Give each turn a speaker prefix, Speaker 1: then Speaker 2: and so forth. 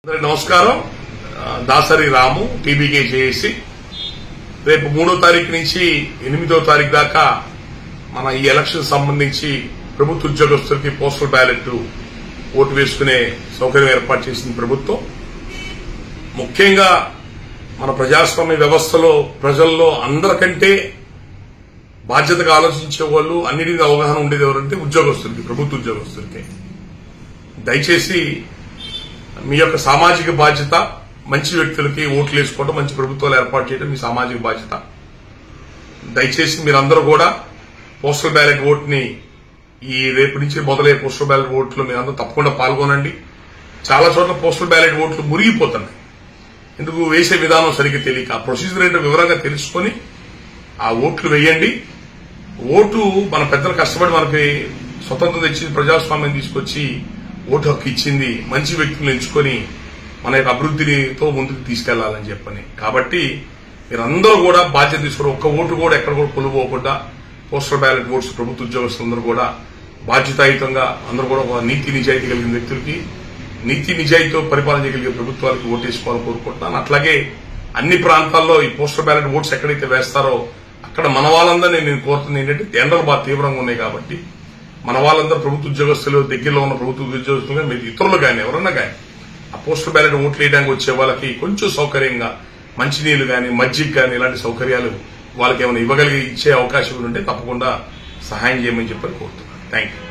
Speaker 1: నమస్కారం. దాసరి రాము టీబీకే చేసి రేపు 3వ తారీఖు నుంచి 8వ తారీఖు దాకా మన ఈ ఎలక్షన్ సంబంధించి ప్రభుత్వ ఉద్యోగస్తులకి పోస్టల్ బ్యాలెట్ ఓటు వేసుకునే సౌకర్యం ఏర్పాటు చేసింది ప్రభుత్వం. ముఖ్యంగా మన ప్రజాస్వామ్య వ్యవస్థలో ప్రజల్లో అందరికంటే బాధ్యతగా ఆలోచించే వాళ్ళు అన్నిటి మీద అవగాహన ఉండేది ఎవరంటే ఉద్యోగస్తులకి, ప్రభుత్వ ఉద్యోగస్తులకి. దయచేసి మీ యొక్క సామాజిక బాధ్యత, మంచి వ్యక్తులకి ఓట్లు వేసుకోవడం, మంచి ప్రభుత్వాలు ఏర్పాటు చేయడం మీ సామాజిక బాధ్యత. దయచేసి మీరందరూ కూడా పోస్టల్ బ్యాలెట్ ఓటుని ఈ రేపు నుంచి మొదలయ్యే పోస్టల్ బ్యాలెట్ ఓట్లు మీరందరూ తప్పకుండా పాల్గొనండి. చాలా చోట్ల పోస్టల్ బ్యాలెట్ ఓట్లు మురిగిపోతున్నాయి. ఎందుకు వేసే విధానం సరిగ్గా తెలియక ఆ ప్రొసీజర్ ఏంటో వివరంగా తెలుసుకుని ఆ ఓట్లు వేయండి. ఓటు మన పెద్దలు కష్టపడి మనకి స్వతంత్రం తెచ్చి ప్రజాస్వామ్యం తీసుకొచ్చి ఓటు హక్కు ఇచ్చింది. మంచి వ్యక్తులను ఎంచుకొని మన యొక్క అభివృద్ధితో ముందుకు తీసుకెళ్లాలని చెప్పని. కాబట్టి మీరందరూ కూడా బాధ్యత తీసుకుని ఒక్క ఓటు కూడా ఎక్కడ కూడా కొలుపోకుండా పోస్టల్ బ్యాలెట్ ఓట్స్ ప్రభుత్వ ఉద్యోగస్తులందరూ కూడా బాధ్యతాయుతంగా అందరూ కూడా ఒక నీతి నిజాయితీ కలిగిన వ్యక్తులకి, నీతి నిజాయితీతో పరిపాలన చేయగలిగే ప్రభుత్వాలకు ఓటేసుకోవాలని కోరుకుంటున్నాను. అట్లాగే అన్ని ప్రాంతాల్లో ఈ పోస్టల్ బ్యాలెట్ ఓట్స్ ఎక్కడైతే వేస్తారో అక్కడ మన వాళ్ళందరినీ నేను కోరుతుంది ఏంటంటే ఎండలు బాగా తీవ్రంగా ఉన్నాయి కాబట్టి మన వాళ్ళందరూ ప్రభుత్వ ఉద్యోగస్తులు, దగ్గరలో ఉన్న ప్రభుత్వ ఉద్యోగస్తులు కానీ మీరు ఇతరులు కానీ ఎవరన్నా కానీ ఆ పోస్టల్ బ్యాలెట్ ఓట్లు వేయడానికి వచ్చే వాళ్ళకి కొంచెం సౌకర్యంగా మంచినీళ్లు కానీ, మజ్జిగ కానీ ఇలాంటి సౌకర్యాలు వాళ్ళకి ఏమైనా ఇచ్చే అవకాశం ఉంటే తప్పకుండా సహాయం చేయమని చెప్పని కోరుతున్నాను. Thank you.